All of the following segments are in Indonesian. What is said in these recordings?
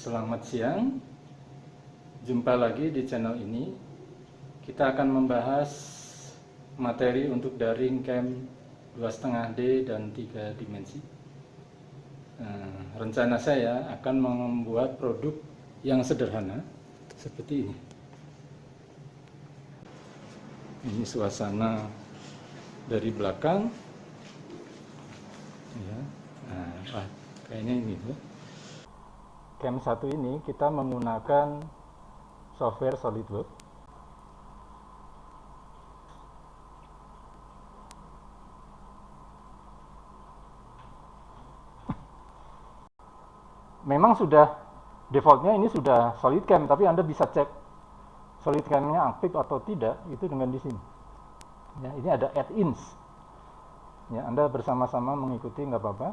Selamat siang, jumpa lagi di channel ini. Kita akan membahas materi untuk daring cam 2,5D dan 3 dimensi. Rencana saya akan membuat produk yang sederhana seperti ini. Ini suasana dari belakang. Ya, kayaknya ini tuh. Cam 1 ini kita menggunakan software SolidWorks. Memang sudah defaultnya ini sudah SolidCam, tapi Anda bisa cek SolidCam-nya aktif atau tidak itu dengan di sini. Ya, ini ada add-ins. Ya, Anda bersama-sama mengikuti nggak apa-apa.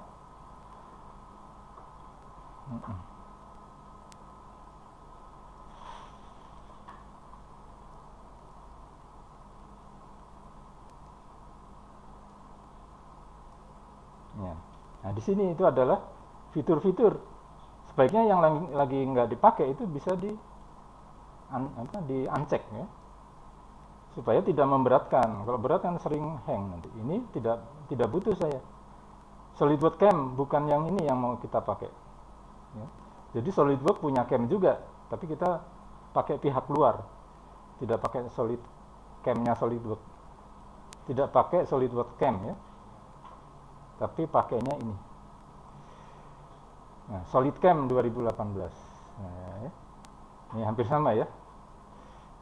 Ya. Nah, di sini itu adalah fitur-fitur. Sebaiknya yang lagi nggak dipakai itu bisa di uncheck ya, supaya tidak memberatkan. Kalau berat kan sering hang nanti. Ini tidak butuh saya. SolidWorks Cam bukan yang ini yang mau kita pakai. Ya. Jadi SolidWorks punya cam juga, tapi kita pakai pihak luar, tidak pakai cam-nya SolidWorks, tidak pakai SolidWorks Cam ya, tapi pakainya ini. Nah, SolidCam 2018. Nah, ya. Ini hampir sama ya.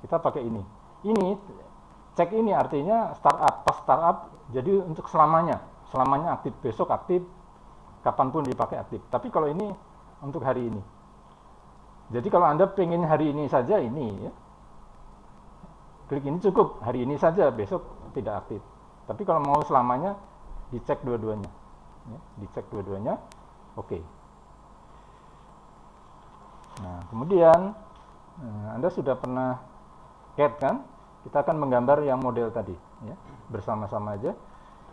Kita pakai ini. Ini cek ini artinya startup, pas startup jadi untuk selamanya aktif, besok aktif, kapanpun dipakai aktif. Tapi kalau ini untuk hari ini. Jadi kalau Anda pengen hari ini saja ini ya, klik ini cukup, hari ini saja, besok tidak aktif. Tapi kalau mau selamanya dicek dua-duanya. Ya, dicek dua-duanya. Oke. Nah, kemudian Anda sudah pernah CAD kan? Kita akan menggambar yang model tadi ya, bersama-sama aja.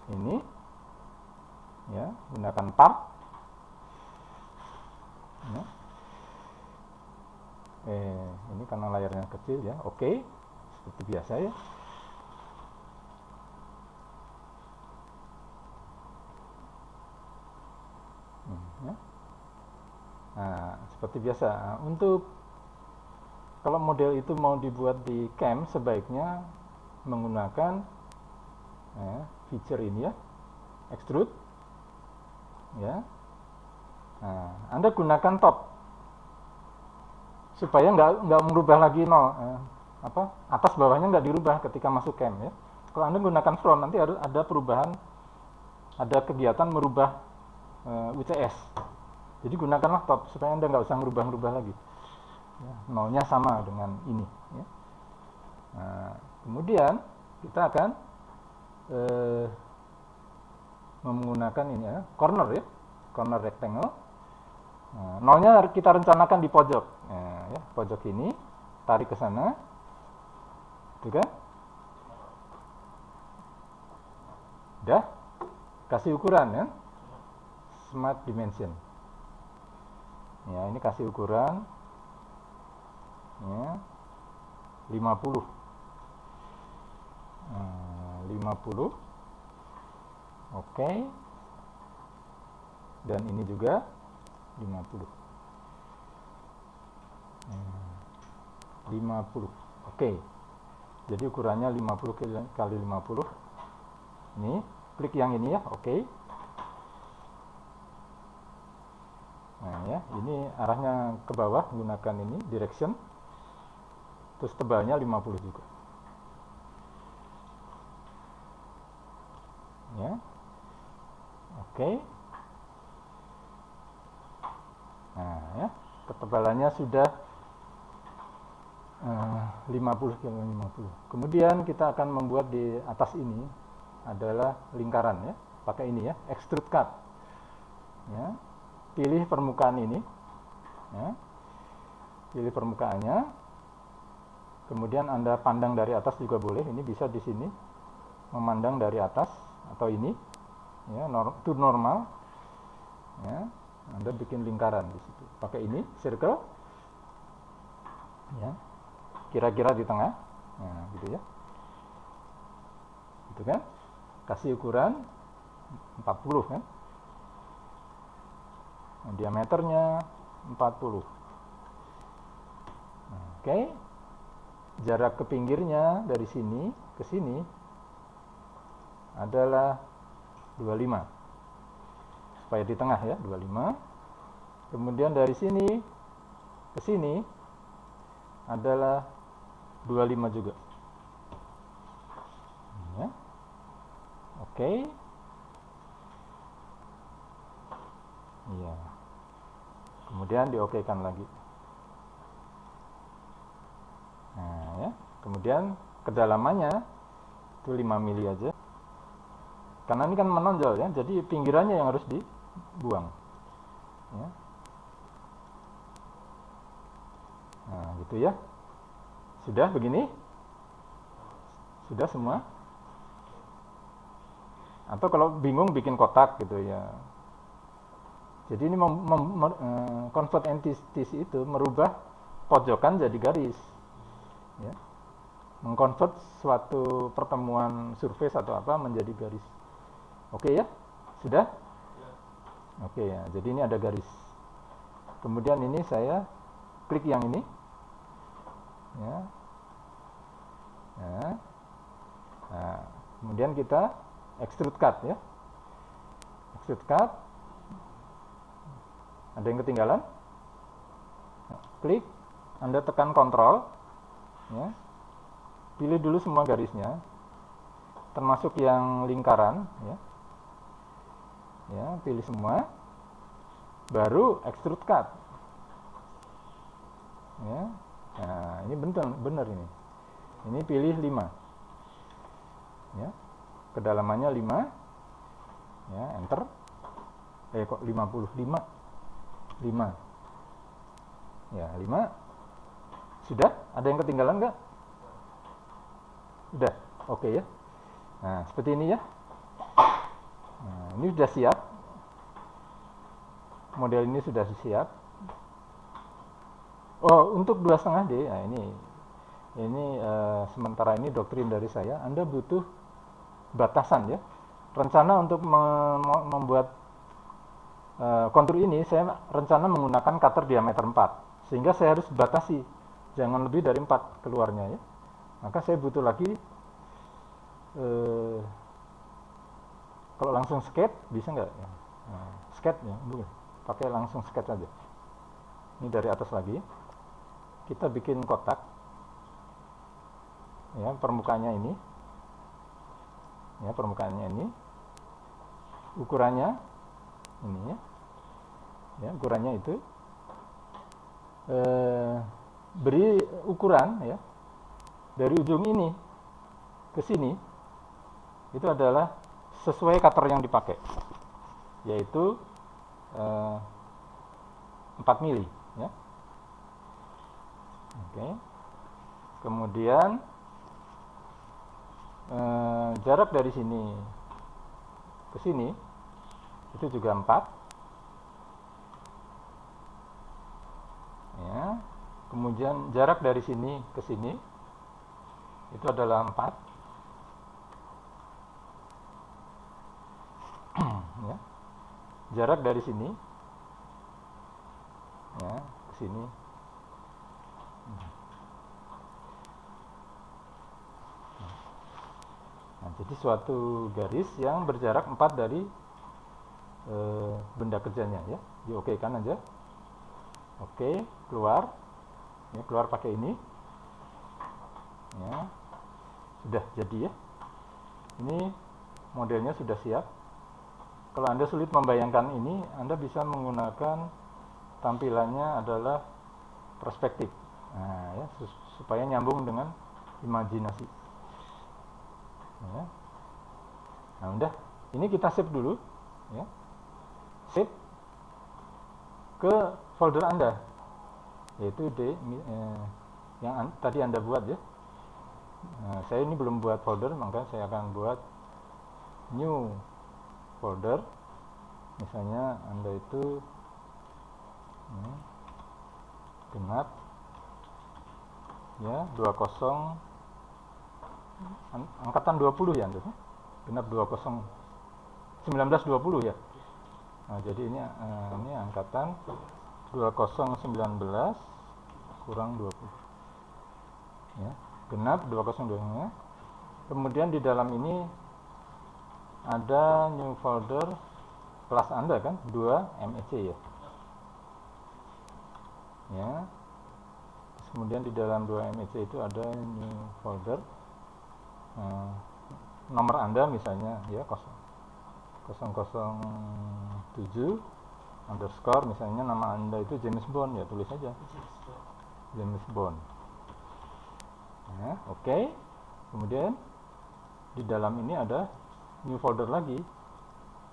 Ini ya, gunakan part ya. Ini karena layarnya kecil ya. Oke. Seperti biasa ya. Ya. Nah, seperti biasa. Untuk kalau model itu mau dibuat di cam, sebaiknya menggunakan feature ini ya, extrude. Ya. Nah, Anda gunakan top supaya nggak merubah lagi nol. Atas bawahnya nggak dirubah ketika masuk cam ya. Kalau Anda gunakan front, nanti ada perubahan, ada kegiatan merubah UCS. Jadi gunakanlah top supaya Anda nggak usah merubah lagi. Ya, nolnya sama dengan ini. Ya. Nah, kemudian kita akan menggunakan ini ya, corner rectangle. Nah, nolnya kita rencanakan di pojok. Nah, ya, pojok ini tarik ke sana, itu kan? Udah, kasih ukuran ya, smart dimension. Ya, ini kasih ukuran ya 50. 50. Oke. Dan ini juga 50. 50. Oke. Jadi ukurannya 50 kali 50. Ini, klik yang ini ya. Oke. Nah ya, ini arahnya ke bawah, gunakan ini direction. Terus tebalnya 50 juga. Ya. Oke. Nah, ya, ketebalannya sudah 50 kali 50. Kemudian kita akan membuat di atas ini adalah lingkaran ya. Pakai ini ya, extrude cut. Ya. Pilih permukaan ini. Ya. Pilih permukaannya. Kemudian Anda pandang dari atas juga boleh. Ini bisa di sini memandang dari atas atau ini ya, to normal ya. Anda bikin lingkaran di situ. Pakai ini circle, ya, kira-kira di tengah, nah, gitu ya, gitu kan? Kasih ukuran 40 kan? Nah, diameternya 40. Nah, oke, jarak ke pinggirnya dari sini ke sini adalah 25. Supaya di tengah ya, 25. Kemudian dari sini ke sini adalah 25 juga. Ya. Oke. Iya. Kemudian diokekan lagi. Nah, ya. Kemudian kedalamannya itu 5 mili aja. Karena ini kan menonjol ya, jadi pinggirannya yang harus dibuang. Ya. Nah, gitu ya. Sudah begini? Sudah semua? Atau kalau bingung bikin kotak gitu ya. Jadi ini convert entity itu merubah pojokan jadi garis. Ya. Mengkonvert suatu pertemuan surface atau apa menjadi garis. Oke ya? Sudah? Oke ya. Jadi ini ada garis. Kemudian ini saya klik yang ini. Ya. Nah, kemudian kita extrude cut ya. Extrude cut. Ada yang ketinggalan? Klik, Anda tekan kontrol, ya. Pilih dulu semua garisnya, termasuk yang lingkaran, ya. Ya, pilih semua, baru extrude cut. Ya. Nah, ini benar ini. Ini pilih 5. Ya. Kedalamannya 5. Ya, enter. Kok 55? 5. Ya, 5. Sudah? Ada yang ketinggalan nggak? Sudah. Oke ya. Nah, seperti ini ya. Nah, ini sudah siap. Model ini sudah siap. Oh, untuk 2,5D, nah ini sementara ini doktrin dari saya. Anda butuh batasan ya. Rencana untuk membuat kontur ini saya rencana menggunakan cutter diameter 4, sehingga saya harus batasi jangan lebih dari 4 keluarnya ya. Maka saya butuh lagi kalau langsung sketch bisa nggak ya? Nah, sketch ya, boleh pakai langsung sketch aja. Ini dari atas lagi kita bikin kotak ya, permukaannya ini ya, permukaannya ini, ukurannya ini ya, ya ukurannya itu beri ukuran ya dari ujung ini ke sini itu adalah sesuai cutter yang dipakai, yaitu 4 mili ya. Oke. Kemudian jarak dari sini ke sini itu juga 4 ya. Kemudian jarak dari sini ke sini itu adalah 4 ya. Jarak dari sini ya ke sini. Nah, jadi suatu garis yang berjarak 4 dari benda kerjanya ya. Diokekan aja. Oke, keluar. Ya, keluar pakai ini. Ya. Sudah jadi ya. Ini modelnya sudah siap. Kalau Anda sulit membayangkan ini, Anda bisa menggunakan tampilannya adalah perspektif. Nah, ya, supaya nyambung dengan imajinasi. Ya. Nah, udah. Ini kita save dulu ya. Save ke folder Anda, yaitu yang tadi Anda buat ya. Nah, saya ini belum buat folder, maka saya akan buat new folder. Misalnya Anda itu Ya, genap ya 20 angkatan 20 ya, genap 20 1920 ya. Nah, jadi ini angkatan 2019 kurang 20 ya, genap 2020 ya. Kemudian di dalam ini ada new folder kelas Anda kan 2 MEC ya. Ya. Terus kemudian di dalam 2 MEC itu ada new folder nomor Anda misalnya ya 007 underscore misalnya nama Anda itu James Bond ya, tulis saja James Bond ya. Oke. Kemudian di dalam ini ada new folder lagi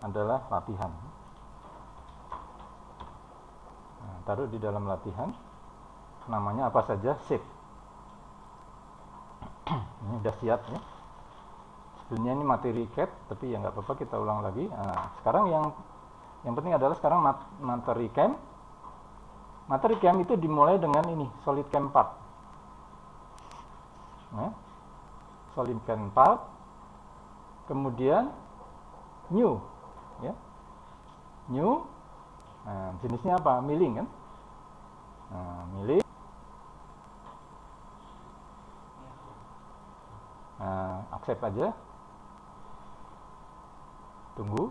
adalah latihan. Nah, taruh di dalam latihan namanya apa saja, save. Ini udah siap ya. Sebenarnya ini materi CAD, tapi ya nggak apa-apa, kita ulang lagi. Nah, sekarang yang penting adalah sekarang materi CAM. Materi CAM itu dimulai dengan ini, solid CAM part. Nah, solid CAM part. Kemudian new, ya, new. Nah, jenisnya apa? Milling kan? Nah, milling. Nah, accept aja. Tunggu.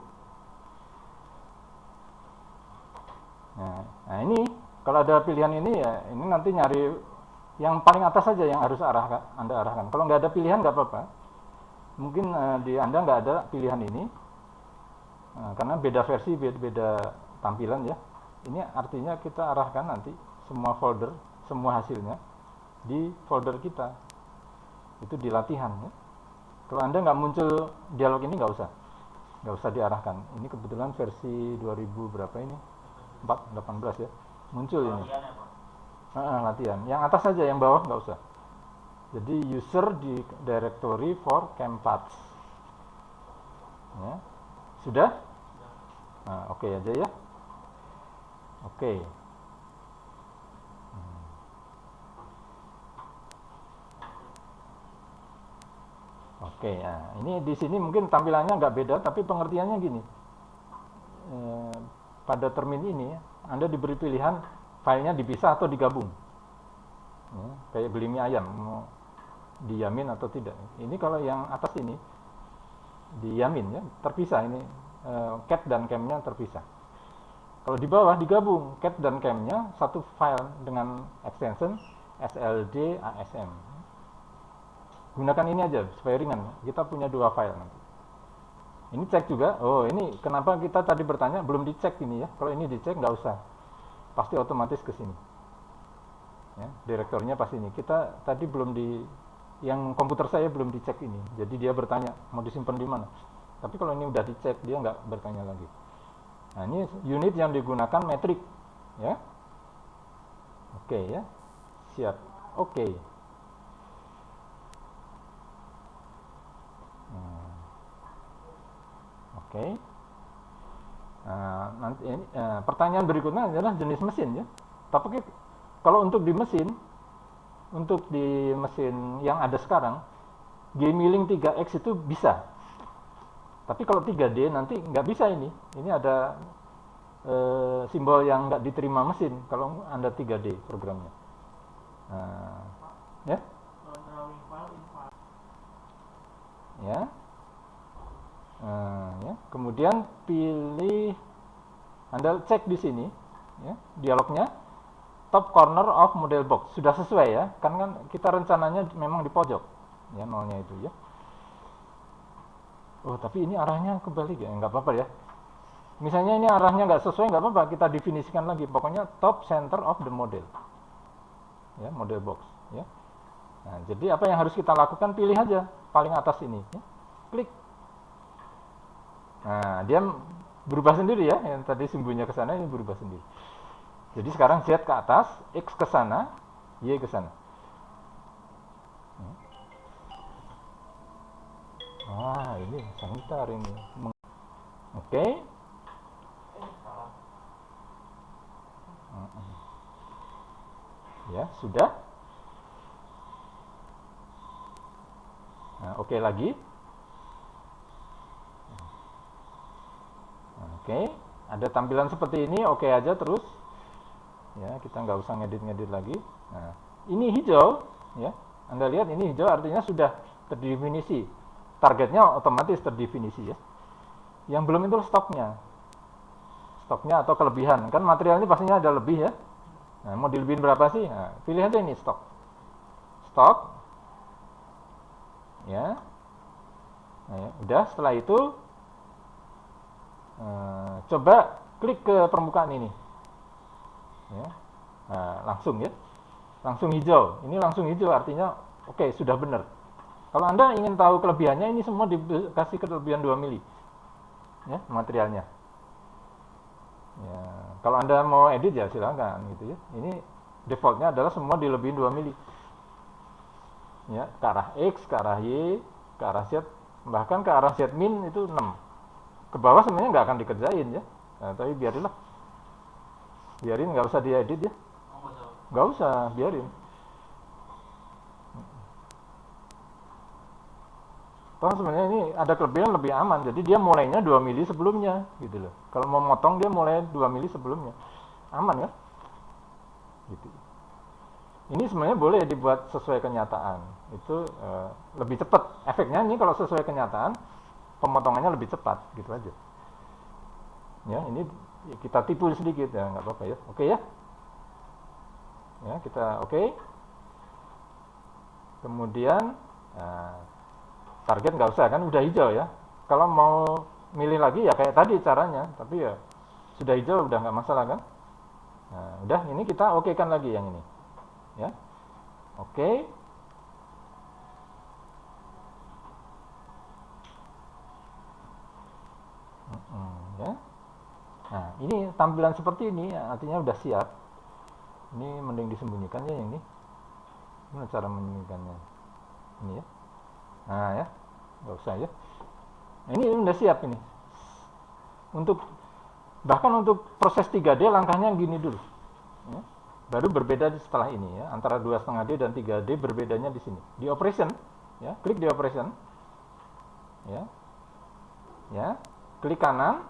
Nah, ini kalau ada pilihan ini ya, ini nanti nyari yang paling atas saja yang harus Anda arahkan. Kalau nggak ada pilihan nggak apa-apa. Mungkin di Anda nggak ada pilihan ini, karena beda versi, beda tampilan ya. Ini artinya kita arahkan nanti semua folder, semua hasilnya di folder kita. Itu di latihan ya. Kalau Anda nggak muncul dialog ini nggak usah diarahkan. Ini kebetulan versi 2000 berapa ini? 18 ya. Muncul ini. Latihan. Yang atas saja, yang bawah nggak usah. Jadi user di directory for CAMPATS. Ya. Sudah? Nah, oke aja ya. Oke. Oke, nah, ini di sini mungkin tampilannya nggak beda, tapi pengertiannya gini. Pada termin ini, Anda diberi pilihan filenya dipisah atau digabung. Ya, kayak beli mie ayam, mau diyamin atau tidak. Ini kalau yang atas ini, diyamin ya, terpisah ini, CAD dan CAM-nya terpisah. Kalau di bawah digabung, CAD dan CAM-nya satu file dengan extension SLD ASM. Gunakan ini aja supaya ringan. Kita punya dua file nanti. Ini cek juga. Oh, ini kenapa kita tadi bertanya belum dicek ini ya. Kalau ini dicek nggak usah. Pasti otomatis ke sini. Ya, direktornya pasti ini. Kita tadi belum yang komputer saya belum dicek ini. Jadi dia bertanya mau disimpan di mana. Tapi kalau ini udah dicek dia nggak bertanya lagi. Nah, ini unit yang digunakan metrik ya. Oke ya. Siap. Oke. Oke. Nanti ini pertanyaan berikutnya adalah jenis mesin ya. Tapi kalau untuk di mesin yang ada sekarang, G-milling 3X itu bisa. Tapi kalau 3D nanti nggak bisa ini. Ini ada simbol yang nggak diterima mesin kalau Anda 3D programnya. Ya. Ya. Ya. Kemudian pilih, Anda cek di sini ya, dialognya top corner of model box sudah sesuai ya, kan kita rencananya memang di pojok ya, nolnya itu ya. Oh tapi ini arahnya kebalik ya, nggak apa-apa ya. Misalnya ini arahnya nggak sesuai, nggak apa-apa, kita definisikan lagi, pokoknya top center of the model ya, model box ya. Nah, jadi apa yang harus kita lakukan, pilih aja paling atas ini ya. Klik. Nah, dia berubah sendiri ya, yang tadi sumbunya ke sana ini berubah sendiri. Jadi sekarang Z ke atas, X ke sana, Y ke sana. Wah, ini sangitar ini. Oke. Ya, sudah. Nah, oke lagi. Oke, ada tampilan seperti ini, oke aja terus. Ya, kita nggak usah ngedit-ngedit lagi. Nah, ini hijau, ya. Anda lihat ini hijau artinya sudah terdefinisi. Targetnya otomatis terdefinisi ya. Yang belum itu stoknya. Stoknya atau kelebihan. Kan materialnya pastinya ada lebih ya. Nah, mau dilebihin berapa sih? Nah, pilih aja ini stok. Stok. Ya. Nah, ya. Udah, setelah itu coba klik ke permukaan ini. Ya. Nah, langsung ya. Langsung hijau. Ini langsung hijau artinya oke, sudah benar. Kalau Anda ingin tahu kelebihannya, ini semua dikasih kelebihan 2 mili. Ya, materialnya. Ya, kalau Anda mau edit ya silakan gitu ya. Ini defaultnya adalah semua dilebihin 2 mili. Ya, ke arah X, ke arah Y, ke arah Z, bahkan ke arah Z min itu 6. Ke bawah sebenarnya nggak akan dikerjain ya. Nah, tapi biarinlah. Biarin, nggak usah diedit ya. Nggak usah, biarin. Toh sebenarnya ini ada kelebihan lebih aman, jadi dia mulainya 2 mili sebelumnya gitu loh. Kalau mau motong dia mulai 2 mili sebelumnya. Aman ya? Gitu. Ini sebenarnya boleh dibuat sesuai kenyataan. Itu lebih cepat. Efeknya ini kalau sesuai kenyataan, pemotongannya lebih cepat gitu aja. Ya, ini kita tipu sedikit ya, nggak apa-apa ya. Oke ya? Ya, kita oke. Kemudian target nggak usah kan, udah hijau ya. Kalau mau milih lagi ya kayak tadi caranya, tapi ya sudah hijau udah nggak masalah kan. Nah, udah, ini kita oke kan lagi yang ini ya. Oke. Ya. Nah, ini tampilan seperti ini artinya udah siap. Ini mending disembunyikan ya yang ini. Gimana cara menyembunyikannya? Ini ya. Nah ya, nggak usah ya. Nah, ini udah siap ini. Bahkan untuk proses 3D langkahnya gini dulu. Ya. Baru berbeda setelah ini ya, antara 2,5D dan 3D berbedanya di sini. Di operation, ya, klik di operation. Ya. Ya, klik kanan.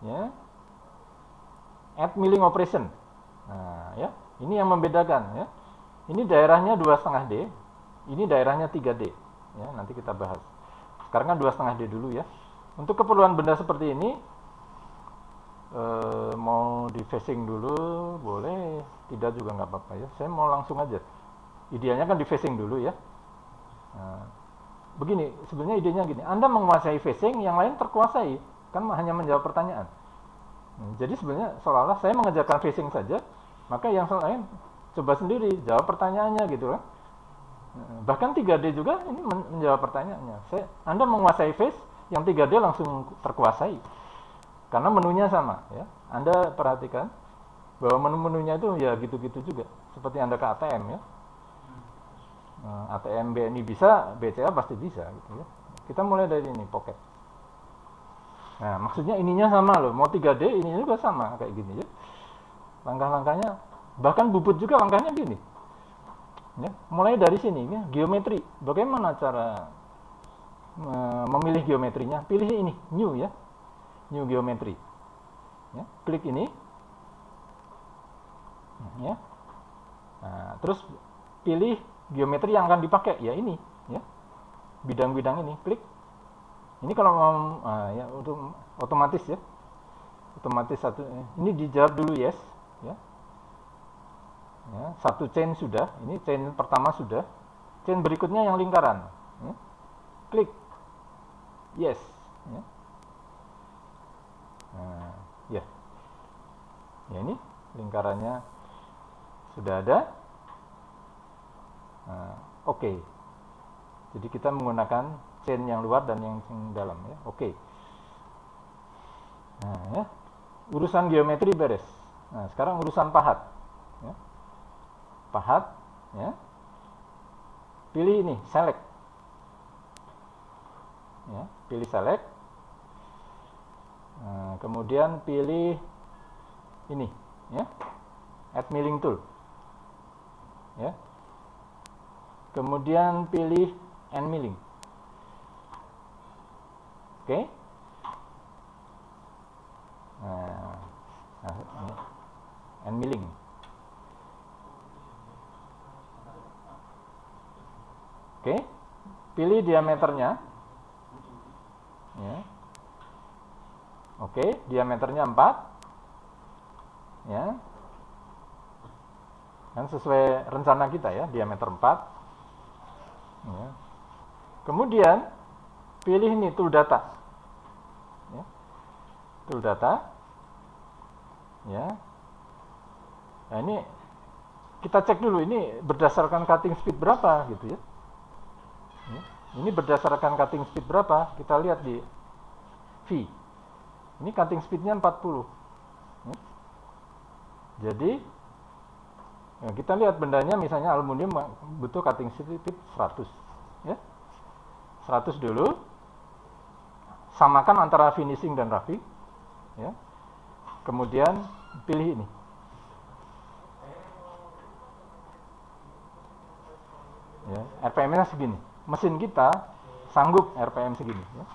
Ya. Add milling operation. Nah, ya. Ini yang membedakan ya. Ini daerahnya 2,5D, ini daerahnya 3D. Ya, nanti kita bahas. Sekarang kan 2,5D dulu ya. Untuk keperluan benda seperti ini, mau di facing dulu boleh, tidak juga nggak apa-apa ya. Saya mau langsung aja. Idealnya kan di facing dulu ya. Nah, begini, sebenarnya idenya gini. Anda menguasai facing, yang lain terkuasai, kan hanya menjawab pertanyaan. Jadi sebenarnya seolah-olah saya mengejarkan facing saja, maka yang lain coba sendiri jawab pertanyaannya gitu kan. Bahkan 3D juga ini menjawab pertanyaannya. Anda menguasai face, yang 3D langsung terkuasai. Karena menunya sama ya. Anda perhatikan bahwa menu-menunya itu ya gitu-gitu juga. Seperti Anda ke ATM ya. ATM BNI bisa, BCA pasti bisa gitu ya. Kita mulai dari ini, pocket. Nah, maksudnya ininya sama loh. Mau 3D ininya juga sama kayak gini ya. Langkah-langkahnya, bahkan bubut juga langkahnya gini. Ya, mulai dari sini ya, geometri. Bagaimana cara memilih geometrinya? Pilih ini, new ya. New geometri. Ya, klik ini. Ya. Nah, terus pilih geometri yang akan dipakai, ya ini, ya. Bidang-bidang ini, klik. Ini kalau mau ya untuk otomatis ya. Otomatis satu. Ini dijawab dulu yes, ya. Ya, satu chain sudah, ini chain pertama sudah. Chain berikutnya yang lingkaran. Ya. Klik. Yes, ya. Nah, ya. Ya ini lingkarannya sudah ada. Nah, oke. Jadi kita menggunakan chain yang luar dan yang dalam ya. Oke. Nah, ya. Urusan geometri beres. Nah, sekarang urusan pahat. Ya. Pahat, ya. Pilih ini, select. Ya, pilih select. Nah, kemudian pilih ini, ya. Add milling tool. kemudian pilih end milling. Oke. Nah, ini end milling. Oke, pilih diameternya. Ya. Oke, diameternya 4. Ya. Kan sesuai rencana kita ya, diameter 4. Ya. Kemudian pilih ini tool data. Ya. Tool data. Ya. Nah, ini kita cek dulu ini berdasarkan cutting speed berapa gitu ya. Ya. Ini berdasarkan cutting speed berapa? Kita lihat di V. Ini cutting speednya 40. Ya. Jadi ya, kita lihat bendanya misalnya aluminium butuh cutting speed 100. Ya. 100 dulu. Samakan antara finishing dan roughing. Ya. Kemudian pilih ini. Ya, RPM-nya segini. Mesin kita sanggup RPM segini. Ya.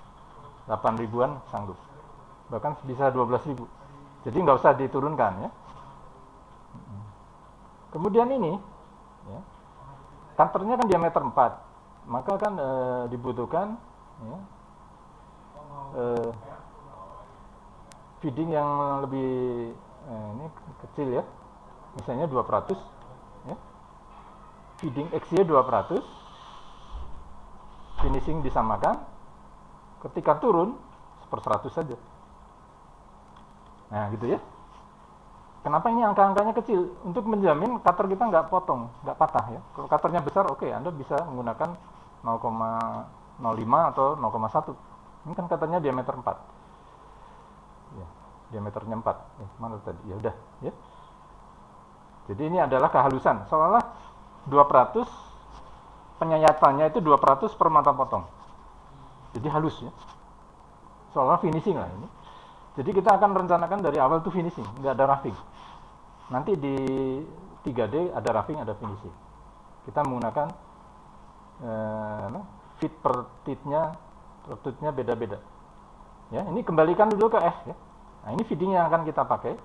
8 ribuan sanggup. Bahkan bisa 12 ribu. Jadi nggak usah diturunkan ya. Kemudian ini, ya, cutternya kan diameter 4. Maka kan dibutuhkan ya, feeding yang lebih ini kecil ya, misalnya 2%, ya. Feeding X-nya 2%, finishing disamakan, ketika turun 1/100 saja. Nah gitu ya. Kenapa ini angka-angkanya kecil? Untuk menjamin cutter kita nggak potong, nggak patah ya. Kalau cutternya besar, oke, Anda bisa menggunakan 0,05 atau 0,1. Ini kan cutternya diameter 4. Ya, diameternya 4. Mana tadi? Ya udah, ya. Jadi ini adalah kehalusan. Seolah 2% penyayatannya itu 2% per mata potong. Jadi halus ya. Seolah finishing lah ini. Jadi kita akan rencanakan dari awal tuh finishing, nggak ada roughing. Nanti di 3D ada roughing, ada finishing. Kita menggunakan feed per titnya beda-beda. Ya, ini kembalikan dulu ke F ya. Nah, ini feeding yang akan kita pakai.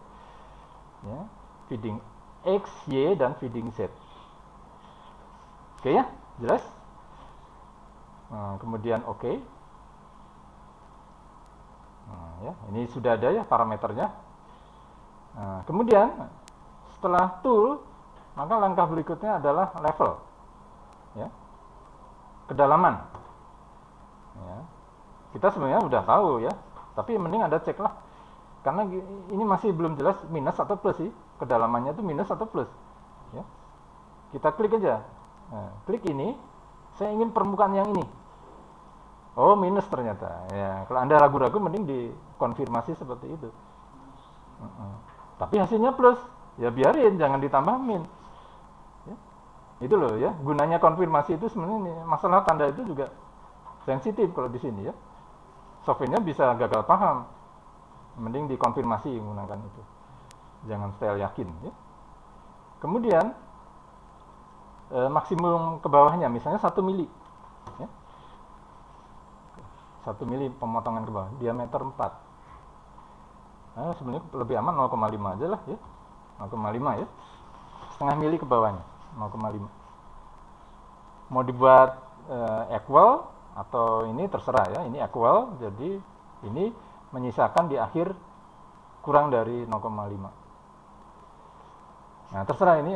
Ya, feeding X, Y, dan feeding Z. Oke ya, jelas? Nah, kemudian oke. Nah, ya, ini sudah ada ya parameternya. Nah, kemudian setelah tool, maka langkah berikutnya adalah level, ya, kedalaman. Ya. Kita sebenarnya udah tahu ya, tapi mending ada cek lah, karena ini masih belum jelas minus atau plus sih, kedalamannya itu minus atau plus. Ya. Kita klik aja, nah, klik ini, saya ingin permukaan yang ini. Oh, minus ternyata. Ya, kalau Anda ragu-ragu mending dikonfirmasi seperti itu. Tapi hasilnya plus, ya biarin, jangan ditambah min. Ya. Itu loh ya, gunanya konfirmasi itu sebenarnya masalah tanda itu juga sensitif kalau di sini ya. Software-nya bisa gagal paham. Mending dikonfirmasi menggunakan itu. Jangan style yakin ya. Kemudian maksimum ke bawahnya misalnya 1 mili. Ya. 1 mili pemotongan ke bawah, diameter 4. Nah, sebenarnya lebih aman 0,5 aja lah ya. 0,5 ya. Setengah mili ke bawahnya, 0,5. Mau dibuat equal atau ini terserah ya. Ini equal, jadi ini menyisakan di akhir kurang dari 0,5. Nah, terserah ini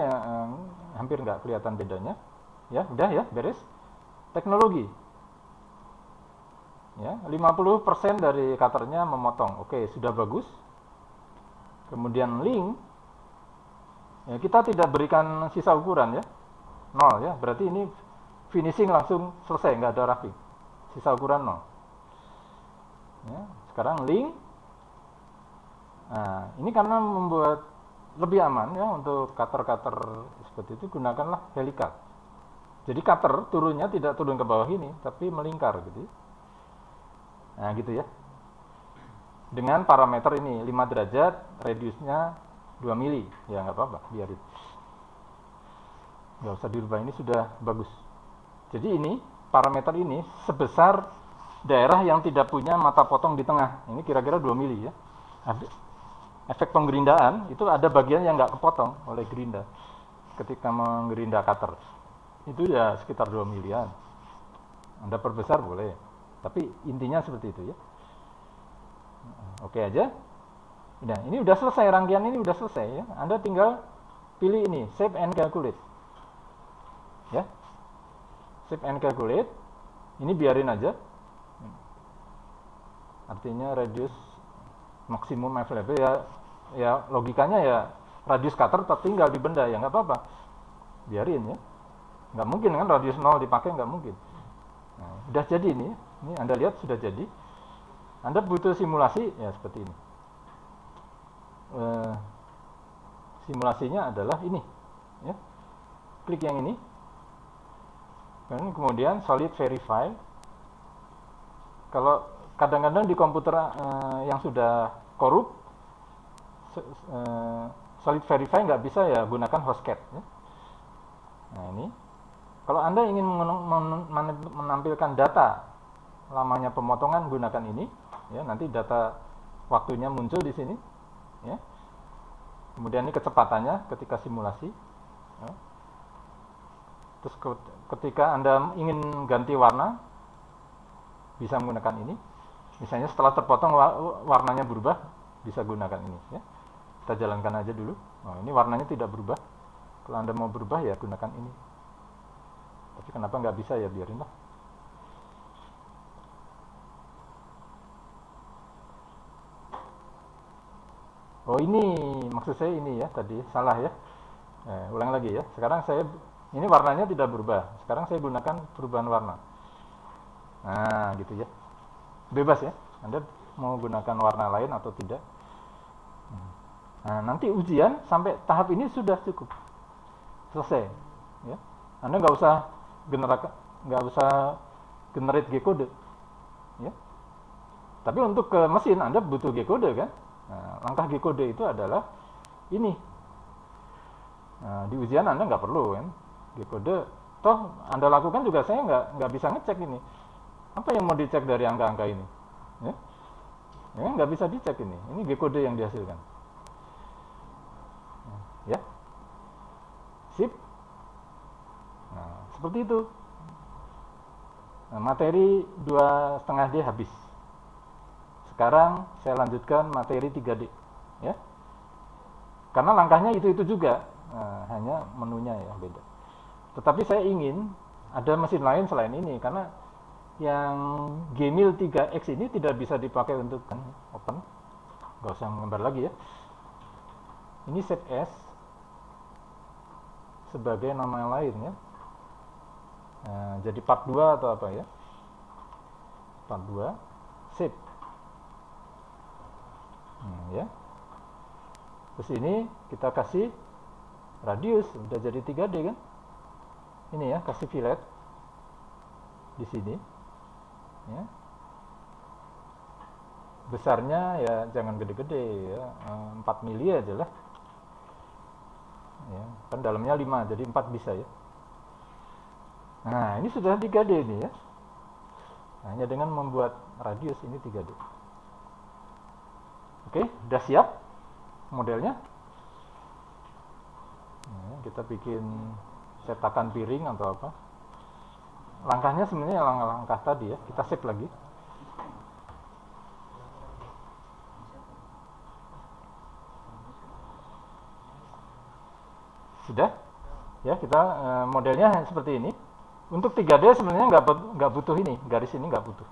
hampir nggak kelihatan bedanya. Ya, udah ya, beres. Teknologi. Ya, 50% dari cutternya memotong. Oke, sudah bagus. Kemudian link, ya, kita tidak berikan sisa ukuran ya, 0 ya. Berarti ini finishing langsung selesai, nggak ada roughing. Sisa ukuran 0. Ya, sekarang link. Nah, ini karena membuat lebih aman ya untuk cutter-cutter seperti itu, gunakanlah helical. Jadi cutter turunnya tidak turun ke bawah ini, tapi melingkar gitu. Nah gitu ya. Dengan parameter ini 5 derajat, radiusnya 2 mili. Ya nggak apa-apa, biarin. Nggak usah dirubah, ini sudah bagus. Jadi ini parameter ini sebesar daerah yang tidak punya mata potong di tengah. Ini kira-kira 2 mili ya. Efek penggerindaan itu ada bagian yang nggak kepotong oleh gerinda ketika menggerinda cutter. Itu ya sekitar 2 milian. Anda perbesar boleh, tapi intinya seperti itu ya. Oke aja. Nah, ini udah selesai, rangkaian ini udah selesai ya. Anda tinggal pilih ini, save and calculate. Ya. Save and calculate. Ini biarin aja. Artinya radius maksimum available ya logikanya ya radius cutter tetap tinggal di benda ya nggak apa-apa. Biarin ya. Nggak mungkin kan radius 0 dipakai, nggak mungkin. Nah, udah jadi ini Anda lihat sudah jadi. Anda butuh simulasi ya seperti ini. Simulasinya adalah ini ya. Klik yang ini dan kemudian solid verify. Kalau kadang-kadang di komputer yang sudah korup solid verify nggak bisa ya, gunakan hostcat ya. Nah ini kalau Anda ingin menampilkan data lamanya pemotongan, gunakan ini ya, nanti data waktunya muncul di sini ya. Kemudian ini kecepatannya ketika simulasi ya. Terus ketika Anda ingin ganti warna bisa menggunakan ini. Misalnya setelah terpotong warnanya berubah, bisa gunakan ini ya. Kita jalankan aja dulu. Oh, ini warnanya tidak berubah. Kalau Anda mau berubah ya gunakan ini. Tapi kenapa nggak bisa ya, biarin lah. Oh ini maksud saya ini ya, tadi salah ya. Ulang lagi ya. Sekarang ini warnanya tidak berubah. Sekarang saya gunakan perubahan warna. Nah gitu ya. Bebas ya. Anda mau gunakan warna lain atau tidak. Nah nanti ujian sampai tahap ini sudah cukup. Selesai. Ya. Anda nggak usah generate G-code. Ya. Tapi untuk ke mesin Anda butuh G-code kan. Nah, langkah G-code itu adalah ini. Nah, di ujian Anda nggak perlu kan G-code. Toh Anda lakukan juga saya nggak bisa ngecek ini. Apa yang mau dicek dari angka-angka ini? Ya nggak bisa dicek ini. Ini G-code yang dihasilkan. Ya, sip. Nah, seperti itu. Nah, materi 2,5D habis. Sekarang saya lanjutkan materi 3D ya. Karena langkahnya itu juga, hanya menunya ya beda. Tetapi saya ingin ada mesin lain selain ini, karena yang Gmil 3X ini tidak bisa dipakai untuk open. Gak usah menggambar lagi ya. Ini set S sebagai nama lain ya. Nah, jadi part 2 atau apa ya. Part 2 sip. Ya. Terus ini kita kasih radius, udah jadi 3D kan. Ini ya, kasih fillet di sini ya. Besarnya ya jangan gede-gede ya, 4 mili aja lah ya, kan dalamnya 5 jadi 4 bisa ya. Nah ini sudah 3D ini ya, hanya dengan membuat radius ini 3D. Oke, udah siap modelnya. Nah, kita bikin cetakan piring atau apa. Langkahnya sebenarnya langkah tadi ya. Kita save lagi. Sudah? Ya, kita modelnya seperti ini. Untuk 3D sebenarnya nggak butuh ini, garis ini nggak butuh.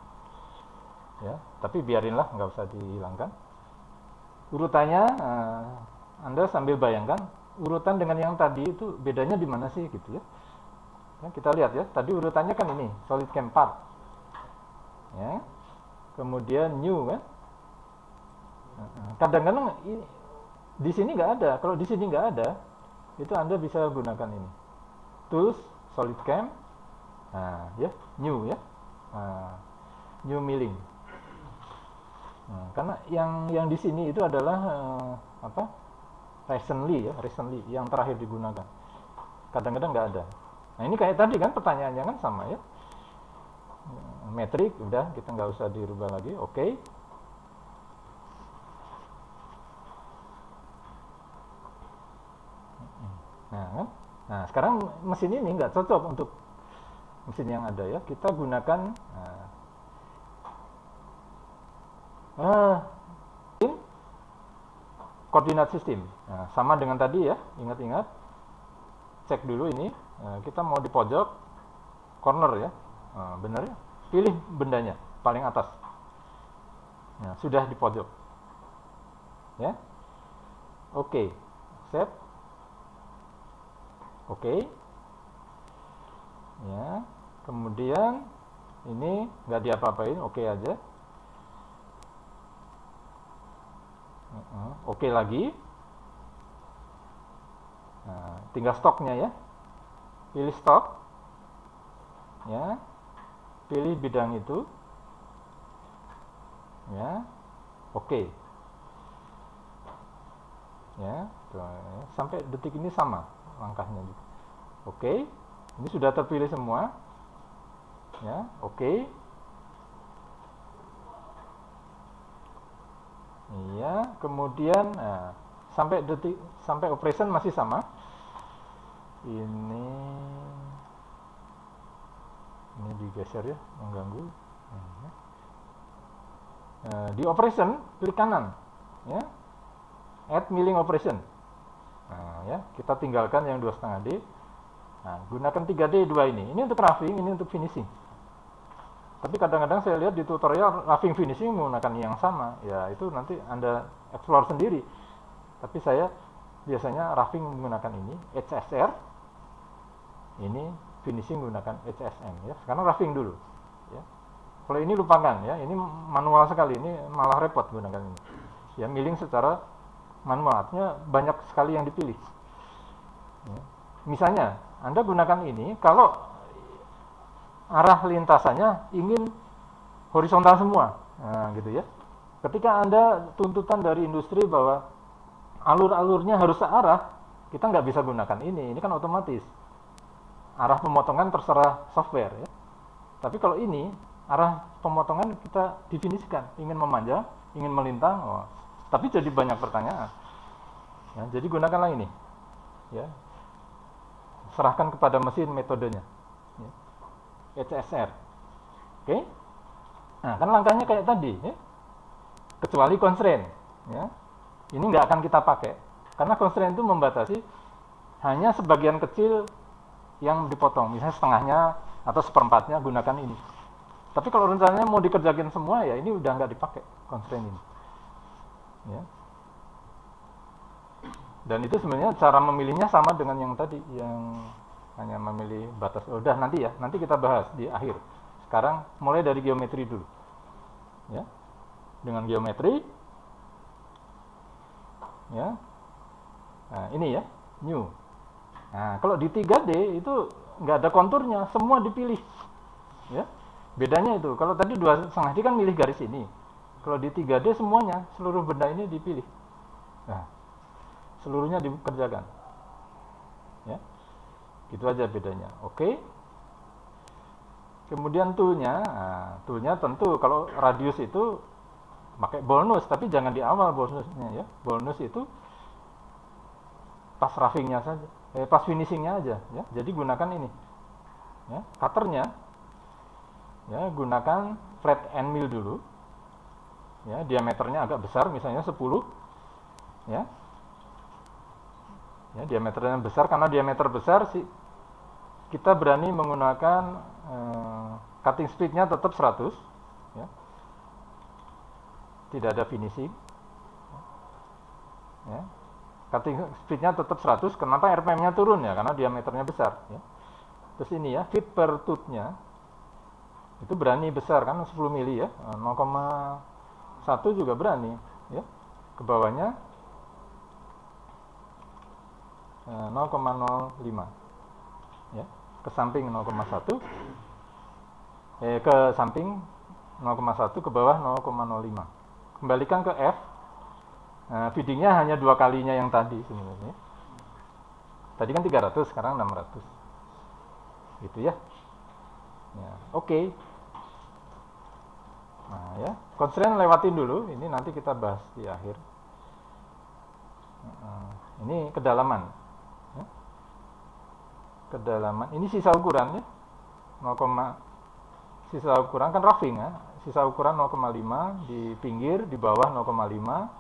Ya, tapi biarinlah, nggak usah dihilangkan. Urutannya Anda sambil bayangkan urutan dengan yang tadi itu bedanya di mana sih gitu ya. Nah, kita lihat ya, tadi urutannya kan ini solid cam part ya, kemudian new kan. Kadang-kadang di sini nggak ada. Kalau di sini nggak ada, itu Anda bisa gunakan ini tools solid cam, ya new ya, new milling. Nah, karena yang di sini itu adalah recently yang terakhir digunakan. Kadang-kadang nggak ada. Nah ini kayak tadi kan pertanyaannya kan sama ya. Metrik udah kita nggak usah dirubah lagi. Oke. Nah, kan? Nah sekarang mesin ini nggak cocok untuk mesin yang ada ya. Kita gunakan koordinat sistem. Nah, sama dengan tadi ya. Ingat-ingat. Cek dulu ini. Kita mau di pojok corner ya. Benar ya. Pilih bendanya paling atas. Nah, sudah di pojok. Ya. Oke. Save. Oke. Ya. Kemudian ini nggak diapa-apain, oke aja. Oke lagi. Nah, tinggal stoknya ya. Pilih stok. Ya. Pilih bidang itu. Ya. Oke. Ya, sampai detik ini sama langkahnya juga. Oke. Ini sudah terpilih semua. Ya, oke. Iya, kemudian sampai operation masih sama. Ini digeser ya, mengganggu. Di operation klik kanan, ya. Add milling operation. Nah, ya, kita tinggalkan yang 2,5D. Nah, gunakan 3D 2 ini. Ini untuk roughing, ini untuk finishing. Tapi kadang-kadang saya lihat di tutorial roughing finishing menggunakan yang sama. Ya, itu nanti Anda explore sendiri. Tapi saya biasanya roughing menggunakan ini, HSR. Ini finishing menggunakan HSM ya. Sekarang roughing dulu, ya. Kalau ini lupakan ya, ini manual sekali, ini malah repot gunakan ini. Ya, milling secara manual, artinya banyak sekali yang dipilih. Ya. Misalnya, Anda gunakan ini kalau arah lintasannya ingin horizontal semua, nah, gitu ya. Ketika Anda tuntutan dari industri bahwa alur-alurnya harus searah, kita nggak bisa gunakan ini kan otomatis. Arah pemotongan terserah software ya. Tapi kalau ini arah pemotongan kita definisikan, ingin memanjang, ingin melintang, tapi jadi banyak pertanyaan. Ya, jadi gunakanlah ini, ya. Serahkan kepada mesin metodenya. Ya. HSR. Oke. Nah, kan langkahnya kayak tadi, ya. Kecuali constraint, ya. Ini nggak akan kita pakai karena constraint itu membatasi hanya sebagian kecil yang dipotong, misalnya setengahnya atau seperempatnya gunakan ini. Tapi kalau rencananya mau dikerjakan semua ya ini udah nggak dipakai constraint ini. Ya. Dan itu sebenarnya cara memilihnya sama dengan yang tadi, yang hanya memilih batas. Udah nanti ya, nanti kita bahas di akhir. Sekarang mulai dari geometri dulu. Ya. Dengan geometri, ya. Nah, ini ya, new. Nah, kalau di 3D itu nggak ada konturnya, semua dipilih. Ya. Bedanya itu, kalau tadi 2,5D kan milih garis ini. Kalau di 3D semuanya, seluruh benda ini dipilih. Nah, seluruhnya dikerjakan. Ya. Gitu aja bedanya. Oke. Kemudian toolnya, nah, toolnya tentu kalau radius itu pakai bonus, tapi jangan di awal bonusnya ya. Bonus itu pas roughingnya saja, pas finishingnya aja ya. Jadi gunakan ini. Ya, cutternya ya gunakan flat end mill dulu. Ya, diameternya agak besar, misalnya 10. Ya. Ya, diameternya besar, karena diameter besar sih kita berani menggunakan cutting speed-nya tetap 100 ya. Tidak ada finishing. Ya. Cutting speed-nya tetap 100, kenapa RPM-nya turun ya? Karena diameternya besar ya. Terus ini ya, feet per tooth-nya itu berani besar kan, 10 mili ya, 0,1 juga berani ya. Ke bawahnya 0,05 ya, ke samping 0,1 ke samping 0,1, ke bawah 0,05. Kembalikan ke F. Nah, feedingnya hanya 2 kalinya yang tadi sebenarnya. Tadi kan 300, sekarang 600. gitu ya. Ya, oke. Nah ya, constraint lewatin dulu, ini nanti kita bahas di akhir. Ini kedalaman. Ya. Kedalaman, ini sisa ukuran ya, 0, sisa ukuran kan roughing ya, sisa ukuran 0,5 di pinggir, di bawah 0,5,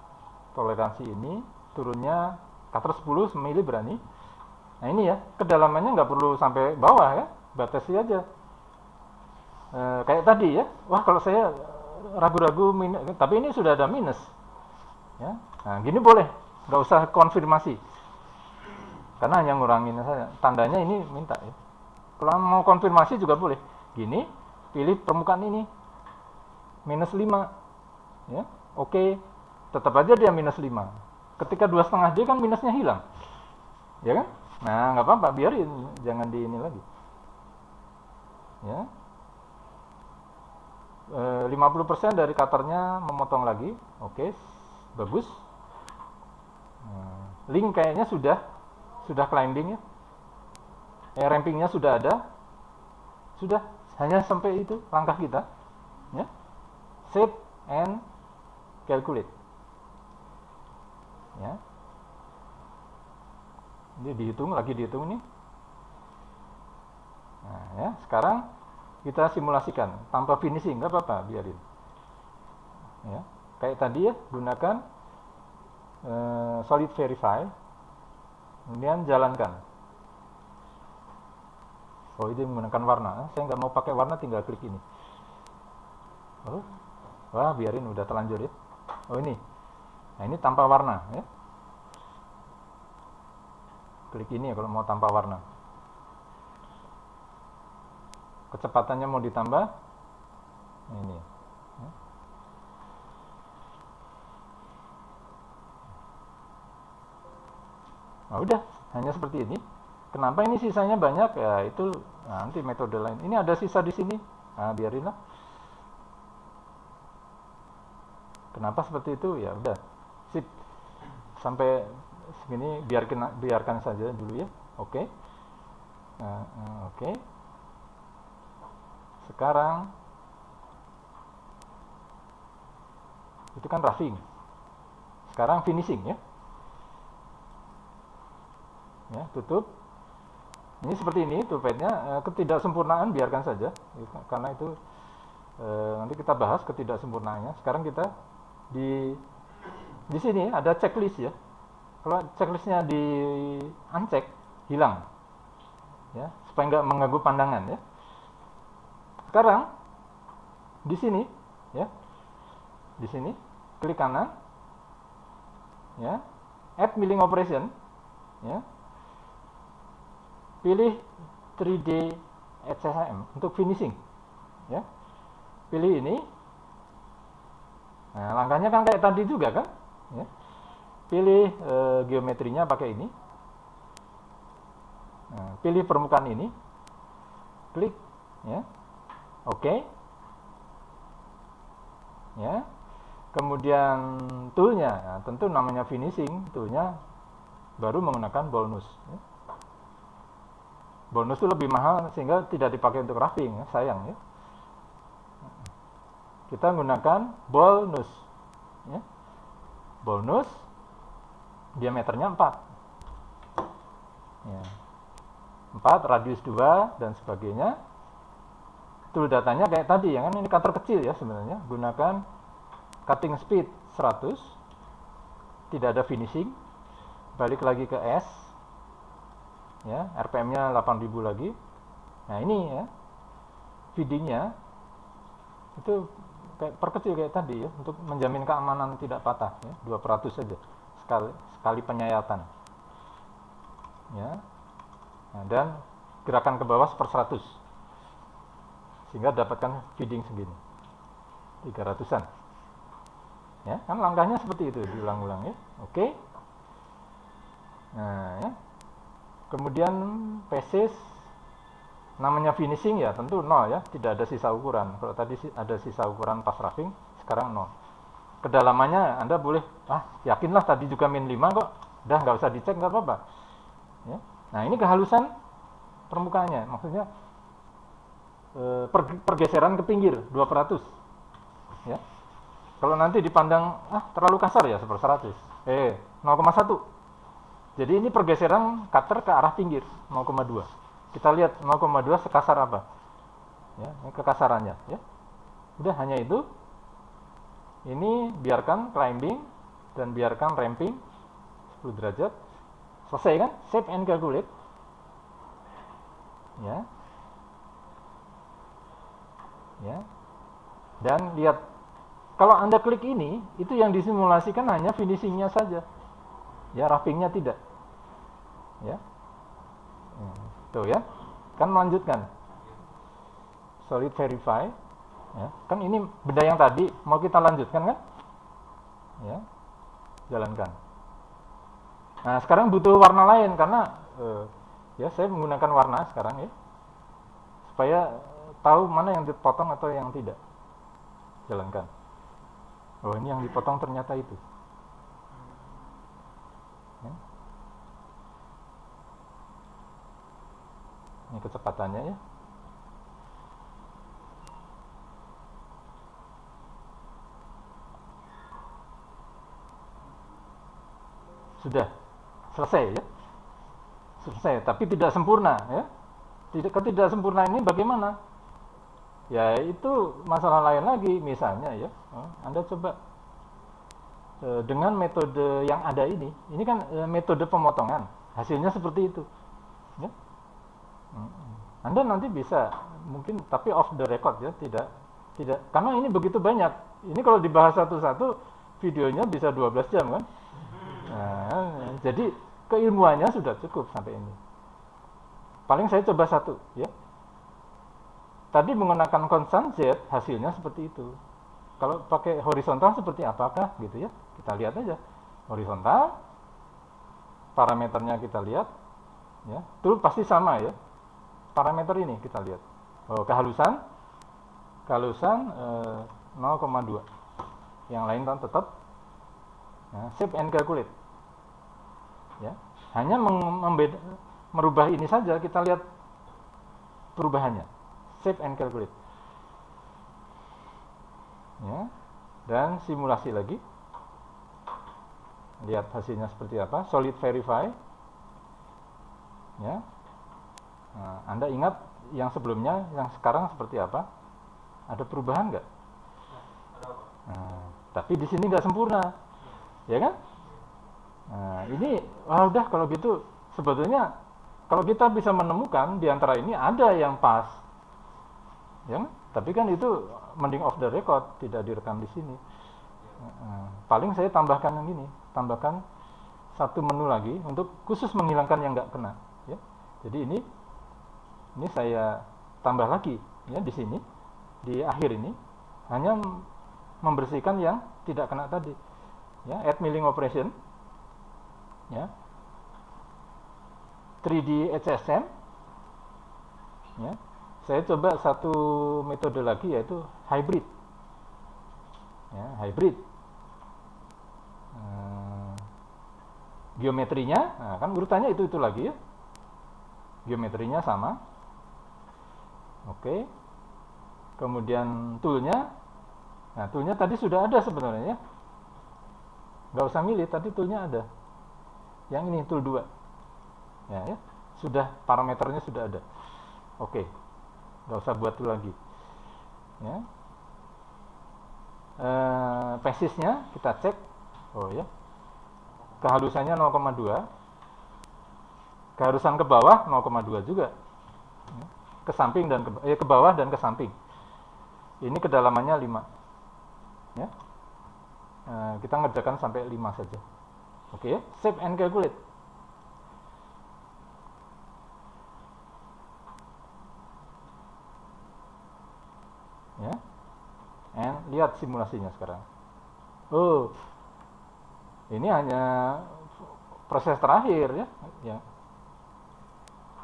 toleransi ini, turunnya cutter 10 mili berani. Nah ini ya, kedalamannya nggak perlu sampai bawah ya, batasi aja. Kayak tadi ya, wah kalau saya ragu-ragu tapi ini sudah ada minus ya. Nah gini boleh, nggak usah konfirmasi karena hanya ngurangin saja, tandanya ini minta ya. Kalau mau konfirmasi juga boleh gini, pilih permukaan ini minus 5 ya, oke, tetap aja dia minus 5. Ketika 2,5D kan minusnya hilang ya kan. Nah nggak apa-apa, biarin, jangan di ini lagi ya. 50% dari cutternya memotong lagi, oke, bagus. Link kayaknya sudah climbing ya, rampingnya sudah ada, sudah, hanya sampai itu langkah kita ya, save and calculate ya. Ini dihitung nih. Nah ya, sekarang kita simulasikan tanpa finishing, nggak apa-apa, biarin ya, kayak tadi ya, gunakan solid verify, kemudian jalankan. Oh ini menggunakan warna, saya nggak mau pakai warna, tinggal klik ini. Oh wah, biarin, udah terlanjur ya. Oh ini, nah ini tanpa warna ya, klik ini ya kalau mau tanpa warna. Kecepatannya mau ditambah ini ya. Nah udah, hanya seperti ini. Kenapa ini sisanya banyak ya, itu nanti metode lain. Ini ada sisa di sini, nah biarinlah. Kenapa seperti itu ya, udah sip, sampai segini biarkan saja dulu ya. Oke. Oke. Sekarang itu kan roughing, sekarang finishing ya. Ya, tutup. Ini seperti ini turbidenya, ketidaksempurnaan biarkan saja karena itu nanti kita bahas ketidaksempurnaannya. Sekarang kita di sini ada checklist ya. Kalau checklistnya di uncheck, hilang ya, supaya nggak mengganggu pandangan ya. Sekarang di sini ya, di sini klik kanan ya, add milling operation ya, pilih 3D HCHM untuk finishing ya, pilih ini. Nah langkahnya kan kayak tadi juga kan ya, pilih geometrinya pakai ini. Nah, pilih permukaan ini, klik ya. Oke ya, kemudian toolnya, nah, tentu namanya finishing, toolnya baru menggunakan bonus ya. Bonus itu lebih mahal sehingga tidak dipakai untuk roughing ya, sayang ya. Kita menggunakan bonus ya. Bonus diameternya 4 ya, 4, radius 2 dan sebagainya. Tool datanya kayak tadi ya kan, ini cutter kecil ya sebenarnya, gunakan cutting speed 100, tidak ada finishing, balik lagi ke S ya, RPM-nya 8000 lagi. Nah ini ya, feedingnya itu kayak perkecil kayak tadi ya, untuk menjamin keamanan tidak patah ya, 2% saja sekali penyayatan ya. Nah, dan gerakan ke bawah 1/100 sehingga dapatkan feeding segini 300-an ya kan. Langkahnya seperti itu, diulang-ulang ya. Oke. Nah ya, kemudian pieces namanya finishing ya, tentu 0 ya, tidak ada sisa ukuran. Kalau tadi ada sisa ukuran pas roughing, sekarang 0. Kedalamannya Anda boleh, yakinlah tadi juga min 5 kok, udah nggak usah dicek, nggak apa-apa ya. Nah ini kehalusan permukaannya, maksudnya pergeseran ke pinggir 2%. Ya. Kalau nanti dipandang terlalu kasar ya 1/100. 0,1. Jadi ini pergeseran cutter ke arah pinggir 0,2. Kita lihat 0,2 sekasar apa? Ya, ini kekasarannya ya. Udah hanya itu. Ini biarkan climbing dan biarkan ramping 10 derajat. Selesai kan? Save and calculate. Ya. Ya. Dan lihat, kalau Anda klik ini, itu yang disimulasikan hanya finishingnya saja. Ya, roughingnya tidak. Ya. Tuh ya. Kan melanjutkan. Solid verify. Ya. Kan ini benda yang tadi mau kita lanjutkan kan? Ya. Jalankan. Nah, sekarang butuh warna lain karena ya saya menggunakan warna sekarang ya. Supaya tahu mana yang dipotong atau yang tidak. Jalankan. Oh, ini yang dipotong ternyata itu. Ya. Ini kecepatannya ya. Sudah selesai ya. Selesai, tapi tidak sempurna ya. Tidak sempurna ini bagaimana? Ya itu masalah lain lagi. Misalnya ya, Anda coba dengan metode yang ada ini kan metode pemotongan, hasilnya seperti itu ya. Anda nanti bisa mungkin, tapi off the record ya, tidak karena ini begitu banyak. Ini kalau dibahas satu-satu videonya bisa 12 jam kan. Nah, jadi keilmuannya sudah cukup sampai ini. Paling saya coba satu ya. Tadi menggunakan konstan Z, hasilnya seperti itu. Kalau pakai horizontal seperti apakah gitu ya? Kita lihat aja. Horizontal, parameternya kita lihat ya. Itu pasti sama ya. Parameter ini kita lihat. Kehalusan 0,2. Yang lain kan tetap. Nah, save and calculate. Ya, hanya merubah ini saja, kita lihat perubahannya. Save and calculate. Ya, dan simulasi lagi. Lihat hasilnya seperti apa. Solid verify. Ya. Nah, Anda ingat yang sebelumnya, yang sekarang seperti apa? Ada perubahan nggak? Nah, tapi di sini nggak sempurna, ya kan? Nah, ini udah kalau gitu sebetulnya kalau kita bisa menemukan di antara ini ada yang pas, ya kan? Tapi kan itu mending off the record, tidak direkam di sini. Paling saya tambahkan yang ini, tambahkan satu menu lagi untuk khusus menghilangkan yang nggak kena, ya. Jadi ini saya tambah lagi, ya, di sini di akhir ini hanya membersihkan yang tidak kena tadi, ya. Add milling operation. Ya, 3D HSM ya. Saya coba satu metode lagi yaitu hybrid ya, hybrid geometrinya, nah, kan urutannya itu lagi ya, geometrinya sama. Oke, kemudian toolnya, nah toolnya tadi sudah ada sebenarnya ya, nggak usah milih, tadi toolnya ada. Yang ini tool 2 ya, sudah parameternya sudah ada. Oke, nggak usah buat tool lagi ya. Pesisnya kita cek, oh ya, kehalusannya 0,2, kehalusan ke bawah 0,2 juga ya. Ke samping dan ke bawah dan ke samping ini kedalamannya 5 ya. Kita ngerjakan sampai 5 saja. Oke, save and calculate. Ya. And lihat simulasinya sekarang. Oh. Ini hanya proses terakhir ya. Ya.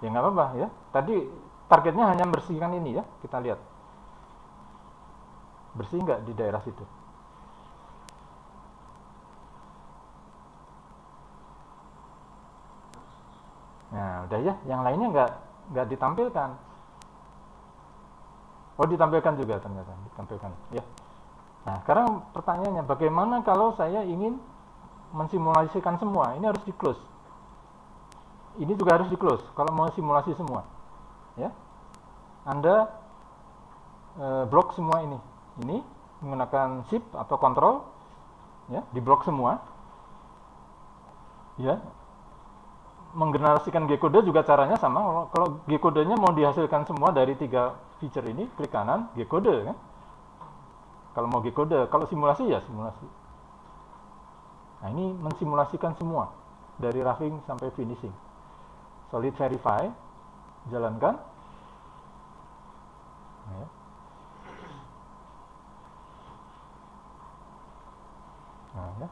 Ya nggak apa-apa ya. Tadi targetnya hanya membersihkan ini ya. Kita lihat. Bersih nggak di daerah situ? Nah, udah ya, yang lainnya nggak ditampilkan. Oh, ditampilkan juga ternyata, ditampilkan ya. Nah, sekarang pertanyaannya, bagaimana kalau saya ingin mensimulasikan semua? Ini harus di close. Ini juga harus di close kalau mau simulasi semua. Ya. Anda blok semua ini. Ini menggunakan shift atau control, ya, di blok semua. Ya. Menggenerasikan G-kode juga caranya sama. Kalau G-kodenya mau dihasilkan semua dari 3 feature ini, klik kanan, G-kode kan. Kalau mau G-kode, kalau simulasi ya simulasi. Nah, ini mensimulasikan semua dari roughing sampai finishing. Solid verify, jalankan. Nah, ya. Nah, ya.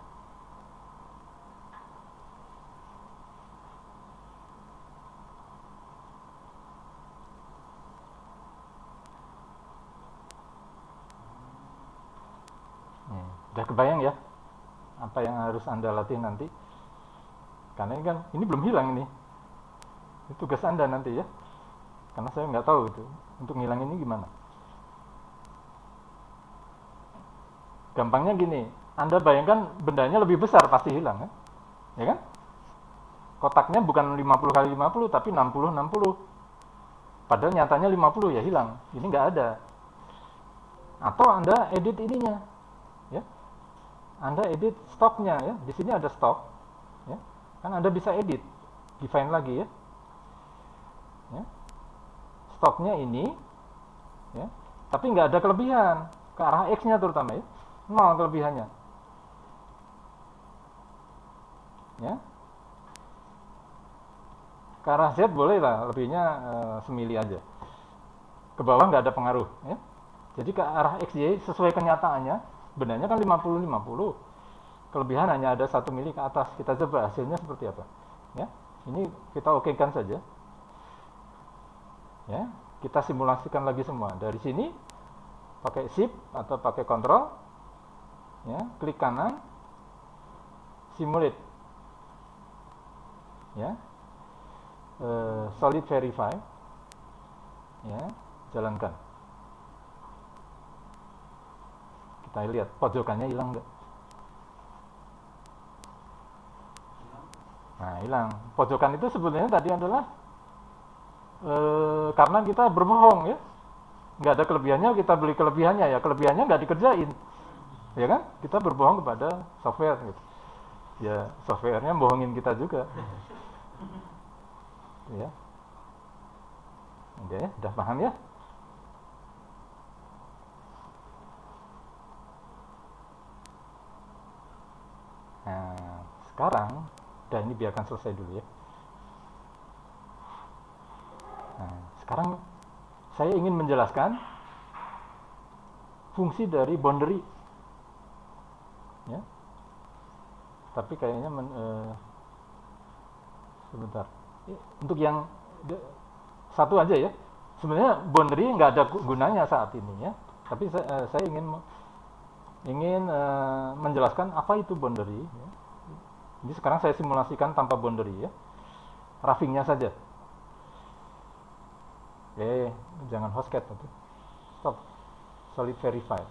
Udah kebayang ya apa yang harus Anda latih nanti, karena ini kan ini belum hilang ini tugas Anda nanti ya, karena saya nggak tahu itu untuk ngilang ini gimana. Gampangnya gini, Anda bayangkan bendanya lebih besar pasti hilang kan, ya kan, kotaknya bukan 50 kali 50 tapi 60 padahal nyatanya 50 ya hilang, ini nggak ada. Atau Anda edit ininya ya, Anda edit stoknya ya, di sini ada stok, ya. Kan Anda bisa edit, define lagi ya. Ya. Stoknya ini, ya, tapi nggak ada kelebihan ke arah X-nya terutama ya, 0 kelebihannya. Ya. Ke arah Z boleh lah, lebihnya semili aja. Ke bawah nggak ada pengaruh ya. Jadi ke arah XY sesuai kenyataannya. Benarnya kan 50-50. Kelebihan hanya ada 1 mili ke atas. Kita coba hasilnya seperti apa. Ya, ini kita okekan saja. Ya, kita simulasikan lagi semua. Dari sini pakai shift atau pakai control. Ya, klik kanan, simulate. Ya, solid verify. Ya, jalankan. Kita lihat pojokannya hilang nggak? Nah, hilang. Pojokan itu sebenarnya tadi adalah karena kita berbohong ya, nggak ada kelebihannya, kita beli kelebihannya ya, kelebihannya nggak dikerjain, ya kan? Kita berbohong kepada software gitu. Ya, softwarenya bohongin kita juga. Ya, udah paham ya? Nah, sekarang, dan ini biarkan selesai dulu ya. Nah, sekarang saya ingin menjelaskan fungsi dari boundary. Ya. Tapi kayaknya sebentar. Untuk yang satu aja ya. Sebenarnya boundary nggak ada gunanya saat ini ya. Tapi saya ingin menjelaskan apa itu boundary ya. Jadi sekarang saya simulasikan tanpa boundary ya, roughingnya saja. Jangan hostcat, stop, solid verify.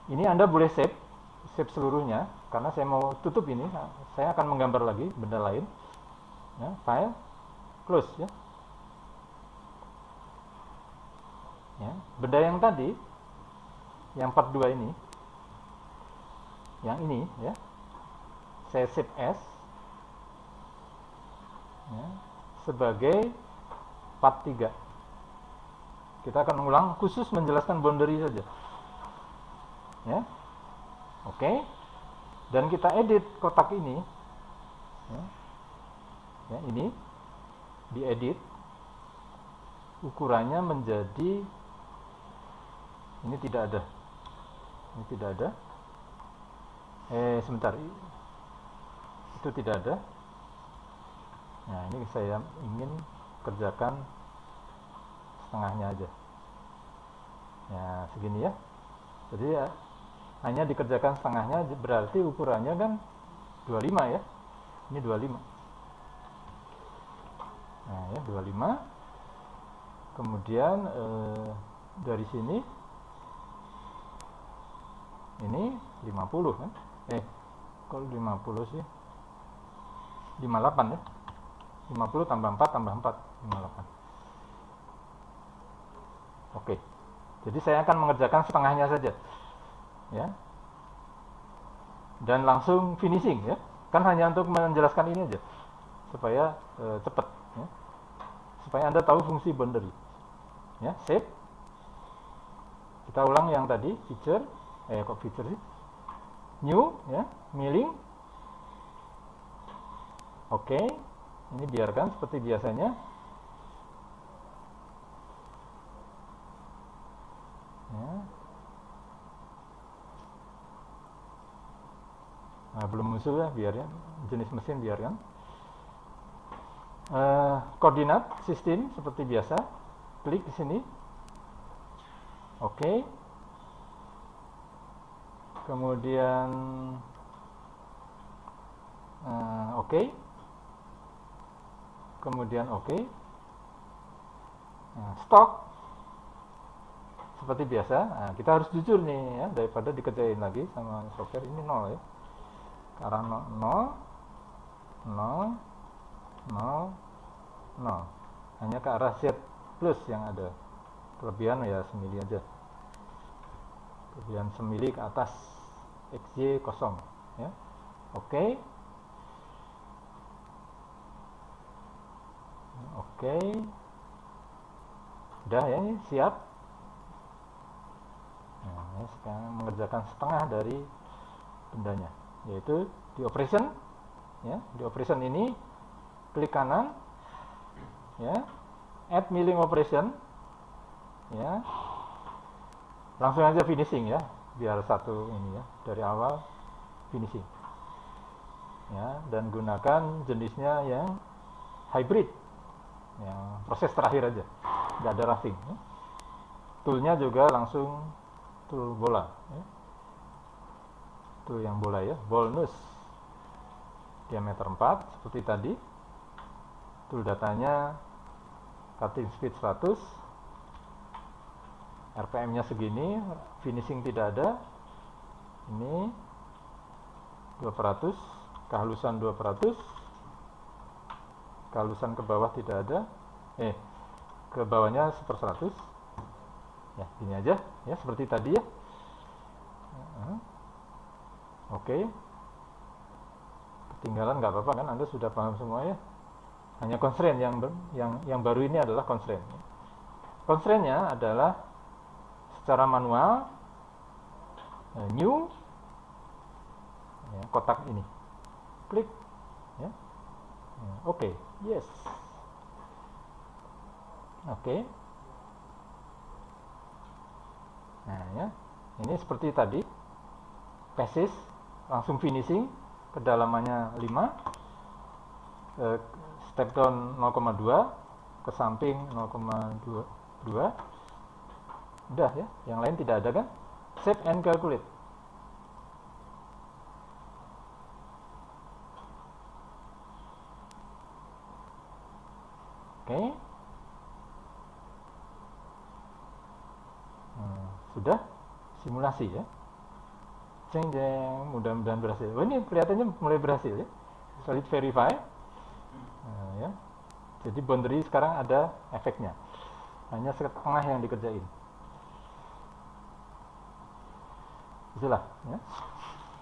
Ini Anda boleh save seluruhnya, karena saya mau tutup ini, saya akan menggambar lagi benda lain ya. File, close ya. Ya, benda yang tadi, yang part 2 ini, yang ini ya, saya save as ya, sebagai part 3. Kita akan mengulang khusus menjelaskan boundary saja ya. Oke. Dan kita edit kotak ini ya. Ya, ini diedit, ukurannya menjadi, ini tidak ada, sebentar, itu tidak ada. Nah, ini saya ingin kerjakan setengahnya aja ya, segini ya. Jadi ya, hanya dikerjakan setengahnya, berarti ukurannya kan 25 ya, ini 25. Nah ya, 25. Kemudian dari sini ini 50 kan? Kok 50 sih? 58 ya? 50 tambah 4 tambah 4, 58. Oke. Jadi saya akan mengerjakan setengahnya saja. Ya. Dan langsung finishing ya. Kan hanya untuk menjelaskan ini aja. Supaya cepat ya. Supaya Anda tahu fungsi boundary. Ya, save. Kita ulang yang tadi, feature. Kok feature sih? New ya, milling. Oke. Ini biarkan seperti biasanya. Ya. Nah, belum muncul ya, biarkan. Jenis mesin biarkan. Koordinat sistem seperti biasa. Klik di sini. Oke. Kemudian oke. Kemudian oke. Nah, stok seperti biasa. Nah, kita harus jujur nih ya, daripada dikerjain lagi sama software. Ini 0 ya, karena 0 0 0 0, hanya ke arah Z plus yang ada. Kelebihan ya semili aja, kelebihan semili ke atas, XY kosong ya. Oke. Oke. Udah ya, ini siap. Nah, ini sekarang mengerjakan setengah dari bendanya, yaitu di operation ya. Di operation ini klik kanan ya, add milling operation ya. Langsung aja finishing ya, biar satu ini ya, dari awal finishing ya. Dan gunakan jenisnya yang hybrid, yang proses terakhir aja, nggak ada roughing ya. Toolnya juga langsung tool bola ya. Tool yang bola ya, ball nose, diameter 4 seperti tadi. Tool datanya cutting speed 100, RPM nya segini, finishing tidak ada. Ini 2%, kehalusan 2%, kehalusan ke bawah tidak ada, ke bawahnya 1/100 ya. Ini aja ya, seperti tadi ya. Oke. Ketinggalan nggak apa-apa kan, Anda sudah paham semua ya. Hanya constraint yang baru ini adalah constraint. Constraint-nya adalah secara manual, new ya, kotak ini, klik ya. Oke. Yes. Oke. Nah ya, ini seperti tadi, passes langsung finishing, kedalamannya 5, step down 0,2, ke samping 0,2. Udah ya, yang lain tidak ada kan. Save and calculate. Oke. Sudah simulasi ya. Ceng jeng, mudah-mudahan berhasil. Oh, ini kelihatannya mulai berhasil ya. Solid verify. Ya. Jadi boundary sekarang ada efeknya. Hanya setengah yang dikerjain. Itulah ya.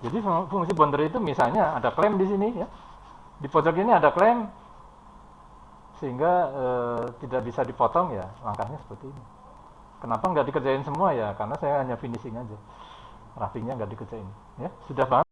Jadi fungsi boundary itu misalnya ada klaim di sini ya. Di pojok ini ada klaim, sehingga tidak bisa dipotong ya. Langkahnya seperti ini. Kenapa nggak dikerjain semua ya? Karena saya hanya finishing aja. Roughingnya nggak dikerjain. Ya, sudah paham?